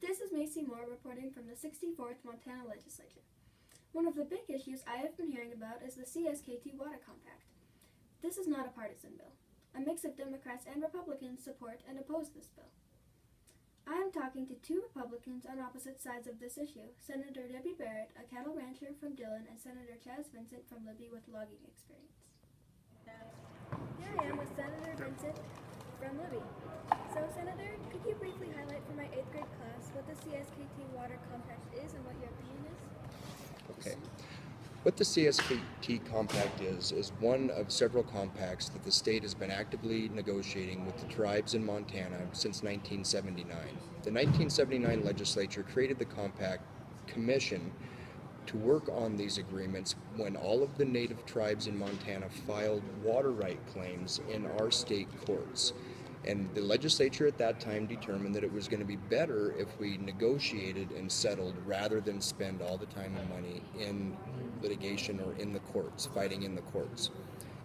This is Macy Moore reporting from the 64th Montana Legislature. One of the big issues I have been hearing about is the CSKT Water Compact. This is not a partisan bill. A mix of Democrats and Republicans support and oppose this bill. I am talking to two Republicans on opposite sides of this issue, Senator Debbie Barrett, a cattle rancher from Dillon, and Senator Chaz Vincent from Libby with logging experience. Here I am with Senator Vincent from Libby. So, Senator, could you briefly highlight for my 8th grade class what the CSKT Water Compact is and what your opinion is? Okay. What the CSKT Compact is one of several compacts that the state has been actively negotiating with the tribes in Montana since 1979. The 1979 legislature created the Compact Commission to work on these agreements when all of the native tribes in Montana filed water right claims in our state courts. And the legislature at that time determined that it was going to be better if we negotiated and settled rather than spend all the time and money in litigation or in the courts, fighting in the courts.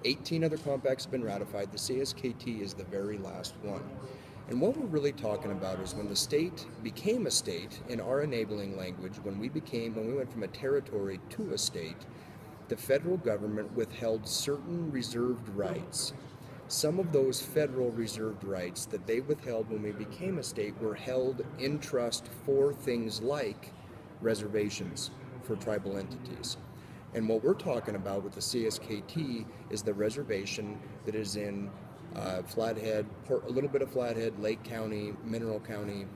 18 other compacts have been ratified. The CSKT is the very last one. And what we're really talking about is when the state became a state in our enabling language, when we went from a territory to a state, the federal government withheld certain reserved rights. Some of those federal reserved rights that they withheld when we became a state were held in trust for things like reservations for tribal entities. And what we're talking about with the CSKT is the reservation that is in Flathead, a little bit of Flathead, Lake County, Mineral County,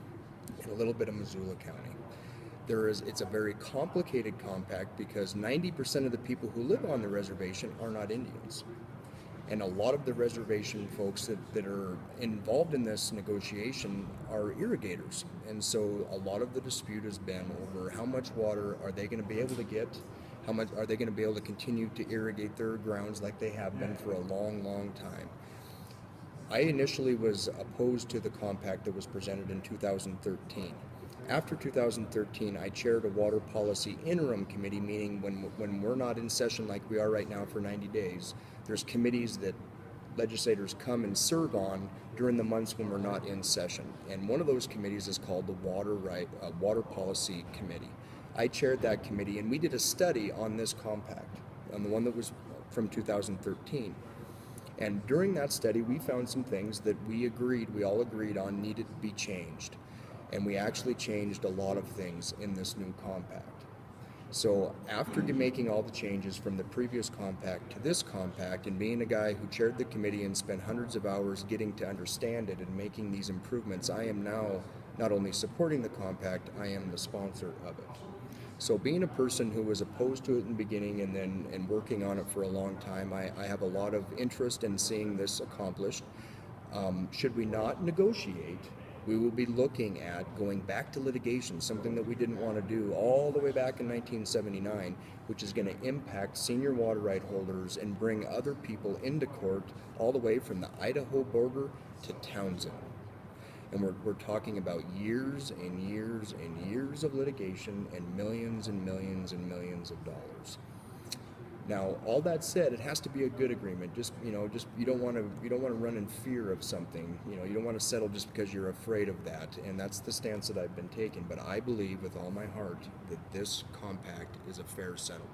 and a little bit of Missoula County. It's a very complicated compact because 90% of the people who live on the reservation are not Indians. And a lot of the reservation folks that are involved in this negotiation are irrigators. And so a lot of the dispute has been over how much water are they going to be able to get, how much are they going to be able to continue to irrigate their grounds like they have been for a long, long time. I initially was opposed to the compact that was presented in 2013. After 2013, I chaired a water policy interim committee, meaning when we're not in session like we are right now for 90 days, there's committees that legislators come and serve on during the months when we're not in session. And one of those committees is called the Water Policy Committee. I chaired that committee, and we did a study on this compact, on the one that was from 2013. And during that study, we found some things that we all agreed on needed to be changed. And we actually changed a lot of things in this new compact. So after making all the changes from the previous compact to this compact, and being a guy who chaired the committee and spent hundreds of hours getting to understand it and making these improvements, I am now not only supporting the compact, I am the sponsor of it. So being a person who was opposed to it in the beginning and working on it for a long time, I have a lot of interest in seeing this accomplished. Should we not negotiate, we will be looking at going back to litigation, something that we didn't want to do all the way back in 1979, which is going to impact senior water right holders and bring other people into court all the way from the Idaho border to Townsend. And we're talking about years and years and years of litigation and millions and millions and millions of dollars. Now, all that said, it has to be a good agreement. You don't want to run in fear of something. You don't want to settle just because you're afraid of that. And that's the stance that I've been taking. But I believe with all my heart that this compact is a fair settlement.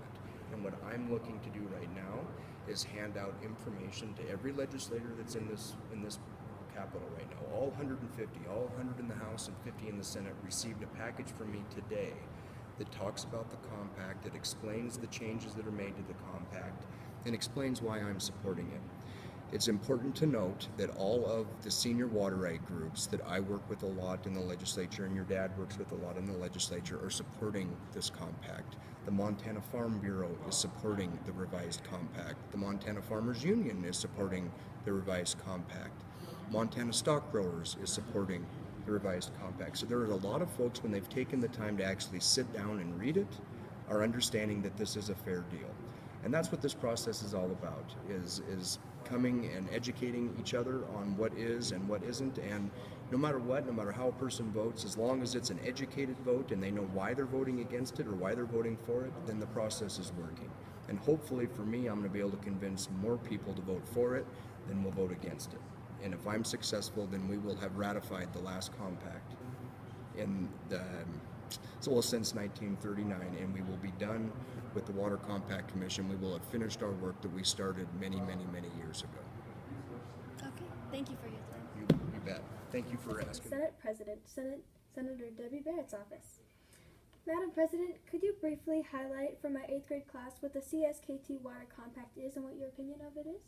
And what I'm looking to do right now is hand out information to every legislator that's in this Capitol right now. All 150, all 100 in the House and 50 in the Senate received a package from me today that talks about the compact, that explains the changes that are made to the compact, and explains why I'm supporting it. It's important to note that all of the senior water right groups that I work with a lot in the legislature, and your dad works with a lot in the legislature, are supporting this compact. The Montana Farm Bureau is supporting the revised compact. The Montana Farmers Union is supporting the revised compact. Montana Stock Growers is supporting the revised compact. So there are a lot of folks, when they've taken the time to actually sit down and read it, are understanding that this is a fair deal. And that's what this process is all about, is coming and educating each other on what is and what isn't. And no matter what, no matter how a person votes, as long as it's an educated vote and they know why they're voting against it or why they're voting for it, then the process is working. And hopefully for me, I'm going to be able to convince more people to vote for it than will vote against it. And if I'm successful, then we will have ratified the last compact. since 1939, and we will be done with the Water Compact Commission. We will have finished our work that we started many, many, many years ago. Okay, thank you for your time. You bet. Thank you for asking. Senate President, Senator Debbie Barrett's office. Madam President, could you briefly highlight for my 8th grade class what the CSKT Water Compact is and what your opinion of it is?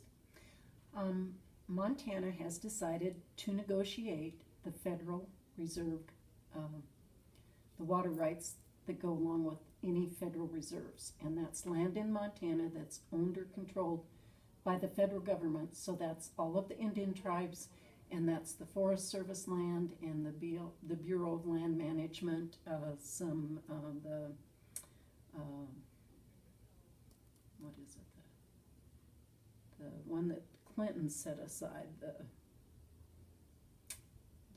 Montana has decided to negotiate the federal reserved, the water rights that go along with any federal reserves. And that's land in Montana that's owned or controlled by the federal government. So that's all of the Indian tribes, and that's the Forest Service land and the Bureau of Land Management, what is it, the one that Clinton set aside,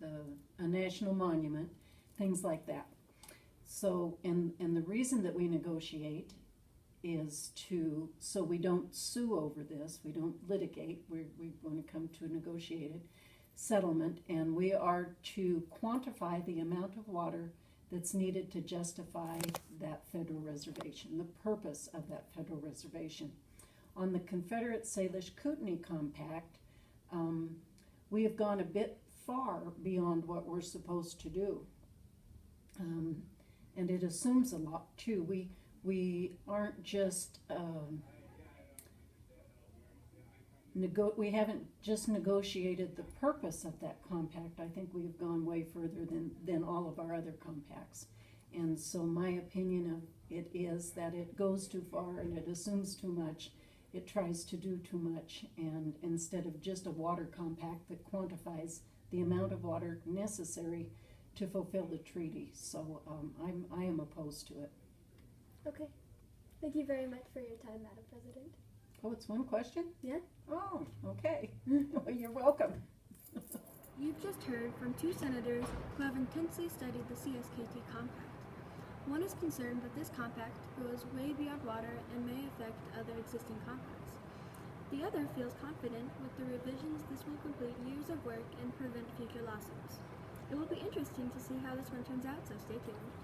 a national monument, things like that. So, and the reason that we negotiate is so we don't sue over this, we don't litigate, we want to come to a negotiated settlement, and we are to quantify the amount of water that's needed to justify that federal reservation, the purpose of that federal reservation. On the Confederate Salish Kootenai Compact, we have gone a bit far beyond what we're supposed to do. And it assumes a lot too. We aren't just, we haven't just negotiated the purpose of that compact. I think we've gone way further than all of our other compacts. And so my opinion of it is that it goes too far and it assumes too much. It tries to do too much, and instead of just a water compact that quantifies the amount of water necessary to fulfill the treaty. So I am opposed to it. Okay. Thank you very much for your time, Madam President. Oh, it's one question? Yeah? Oh, okay. Well, you're welcome. You've just heard from 2 senators who have intensely studied the CSKT compact. One is concerned that this compact goes way beyond water and may affect other existing compacts. The other feels confident with the revisions this will complete years of work and prevent future lawsuits. It will be interesting to see how this one turns out, so stay tuned.